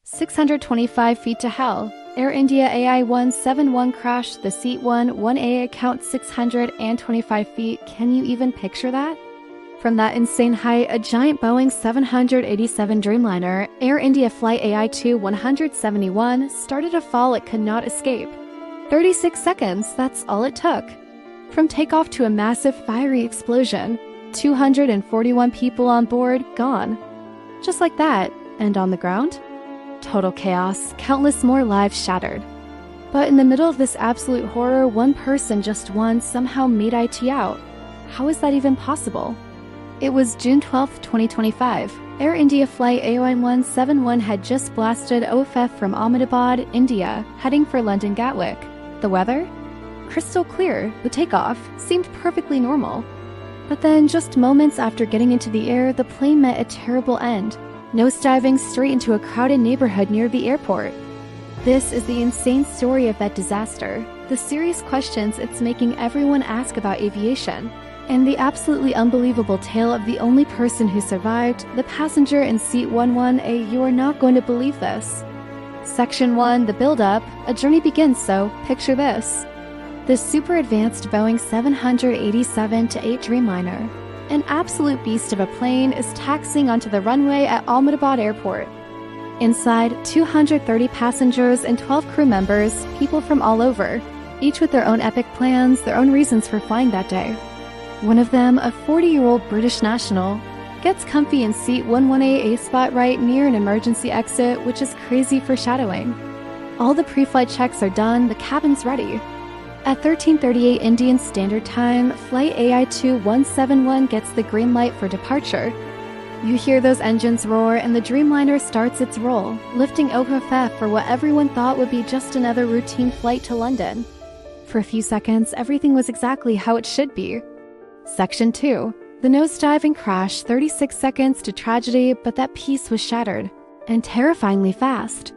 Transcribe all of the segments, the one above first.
625 feet to hell. Air India AI171 crash, the seat 1A account 625 feet. Can you even picture that? From that insane height, a giant Boeing 787 Dreamliner, Air India Flight AI171, started a fall it could not escape. 36 seconds, that's all it took. From takeoff to a massive fiery explosion, 241 people on board, gone. Just like that, and on the ground? Total chaos, countless more lives shattered. But in the middle of this absolute horror, one person just once somehow made IT out. How is that even possible? It was June 12, 2025. Air India Flight AI171 had just blasted OFF from Ahmedabad, India, heading for London Gatwick. The weather? Crystal clear. The takeoff seemed perfectly normal. But then, just moments after getting into the air, the plane met a terrible end. Nosediving straight into a crowded neighborhood near the airport. This is the insane story of that disaster, the serious questions it's making everyone ask about aviation, and the absolutely unbelievable tale of the only person who survived, the passenger in seat 11A. You are not going to believe this. Section 1, the build-up. A journey begins, so picture this. The super advanced Boeing 787-8 Dreamliner, an absolute beast of a plane, is taxiing onto the runway at Ahmedabad Airport. Inside, 230 passengers and 12 crew members, people from all over, each with their own epic plans, their own reasons for flying that day. One of them, a 40-year-old British national, gets comfy in seat 11A, a spot right near an emergency exit, which is crazy foreshadowing. All the pre-flight checks are done, the cabin's ready. At 13:38 Indian Standard Time, Flight AI171 gets the green light for departure. You hear those engines roar and the Dreamliner starts its roll, lifting OFF for what everyone thought would be just another routine flight to London. For a few seconds, everything was exactly how it should be. Section 2. The nosediving crash, 36 seconds to tragedy, but that peace was shattered, and terrifyingly fast.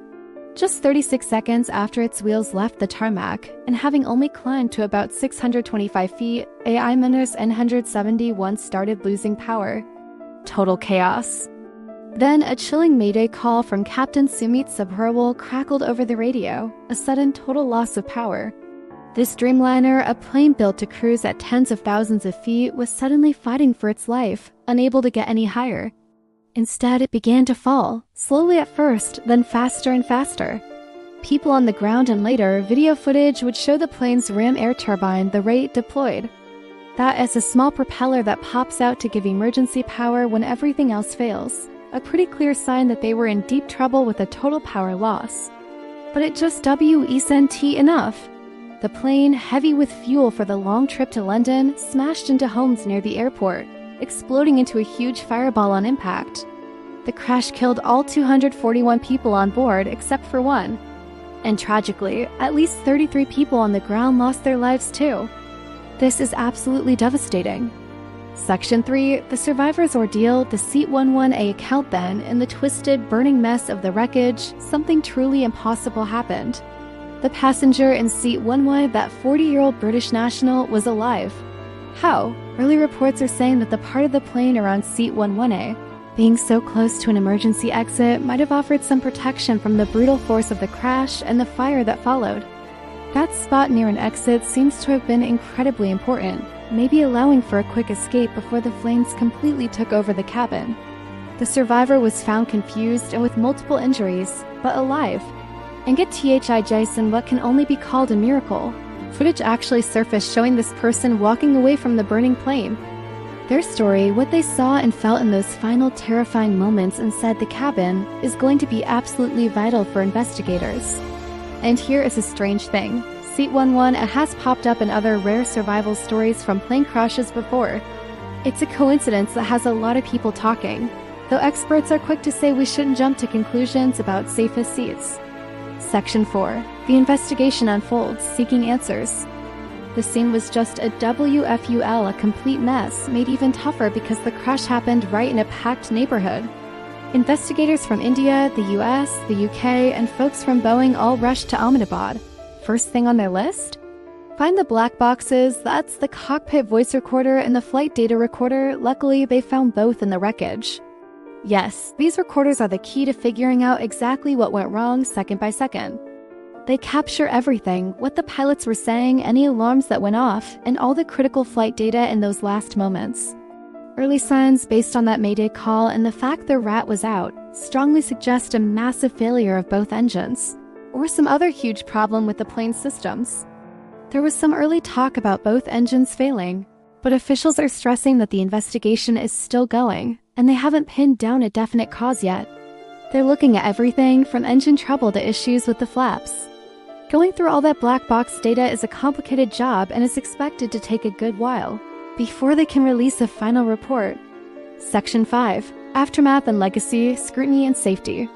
Just 36 seconds after its wheels left the tarmac, and having only climbed to about 625 feet, AI-Miners N171 started losing power. Total chaos. Then a chilling mayday call from Captain Sumit Sabharwal crackled over the radio, a sudden total loss of power. This Dreamliner, a plane built to cruise at tens of thousands of feet, was suddenly fighting for its life, unable to get any higher. Instead, it began to fall, slowly at first, then faster and faster. People on the ground and later, video footage would show the plane's ram air turbine, the rate deployed. That is a small propeller that pops out to give emergency power when everything else fails. A pretty clear sign that they were in deep trouble with a total power loss. But it just wasn't enough. The plane, heavy with fuel for the long trip to London, smashed into homes near the airport, exploding into a huge fireball on impact. The crash killed all 241 people on board except for one. And tragically, at least 33 people on the ground lost their lives too. This is absolutely devastating. Section 3, the survivor's ordeal, the seat 11A account. Then, in the twisted, burning mess of the wreckage, something truly impossible happened. The passenger in seat 11, that 40-year-old British national, was alive. How? Early reports are saying that the part of the plane around seat 11A, being so close to an emergency exit, might have offered some protection from the brutal force of the crash and the fire that followed. That spot near an exit seems to have been incredibly important, maybe allowing for a quick escape before the flames completely took over the cabin. The survivor was found confused and with multiple injuries, but alive. And get Jason what can only be called a miracle. Footage actually surfaced showing this person walking away from the burning plane. Their story, what they saw and felt in those final terrifying moments inside the cabin, is going to be absolutely vital for investigators. And here is a strange thing. Seat 11 has popped up in other rare survival stories from plane crashes before. It's a coincidence that has a lot of people talking, though experts are quick to say we shouldn't jump to conclusions about safest seats. Section 4. The investigation unfolds, seeking answers. The scene was just a WFUL, a complete mess, made even tougher because the crash happened right in a packed neighborhood. Investigators from India, the US, the UK, and folks from Boeing all rushed to Ahmedabad. First thing on their list? Find the black boxes. That's the cockpit voice recorder and the flight data recorder. Luckily, they found both in the wreckage. Yes, these recorders are the key to figuring out exactly what went wrong second by second. They capture everything, what the pilots were saying, any alarms that went off, and all the critical flight data in those last moments. Early signs based on that mayday call and the fact their rat was out strongly suggest a massive failure of both engines, or some other huge problem with the plane's systems. There was some early talk about both engines failing, but officials are stressing that the investigation is still going, and they haven't pinned down a definite cause yet. They're looking at everything from engine trouble to issues with the flaps. Going through all that black box data is a complicated job and is expected to take a good while before they can release a final report. Section 5. Aftermath and Legacy, Scrutiny and Safety.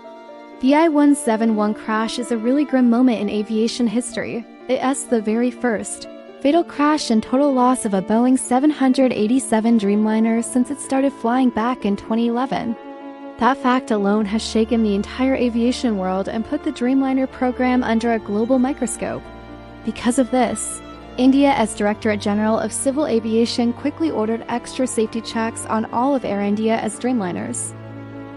The AI171 crash is a really grim moment in aviation history. It's the very first fatal crash and total loss of a Boeing 787 Dreamliner since it started flying back in 2011. That fact alone has shaken the entire aviation world and put the Dreamliner program under a global microscope. Because of this, India, as Directorate General of Civil Aviation, quickly ordered extra safety checks on all of Air India as Dreamliners.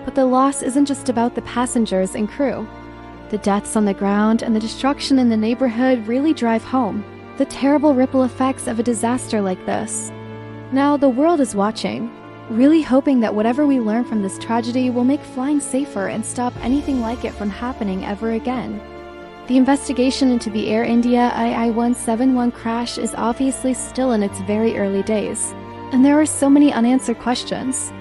But the loss isn't just about the passengers and crew. The deaths on the ground and the destruction in the neighborhood really drive home the terrible ripple effects of a disaster like this. Now, the world is watching, really hoping that whatever we learn from this tragedy will make flying safer and stop anything like it from happening ever again. The investigation into the Air India AI171 crash is obviously still in its very early days, and there are so many unanswered questions.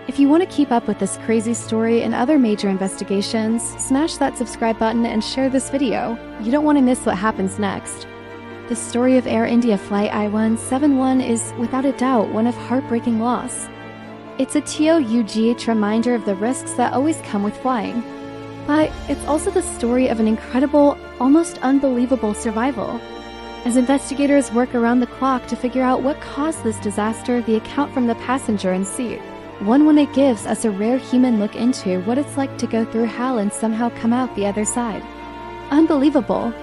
If you want to keep up with this crazy story and other major investigations, smash that subscribe button and share this video. You don't want to miss what happens next. The story of Air India Flight AI171 is, without a doubt, one of heartbreaking loss. It's a TOUGH reminder of the risks that always come with flying. But it's also the story of an incredible, almost unbelievable survival. As investigators work around the clock to figure out what caused this disaster, the account from the passenger in seat. One it gives us a rare human look into what it's like to go through hell and somehow come out the other side. Unbelievable.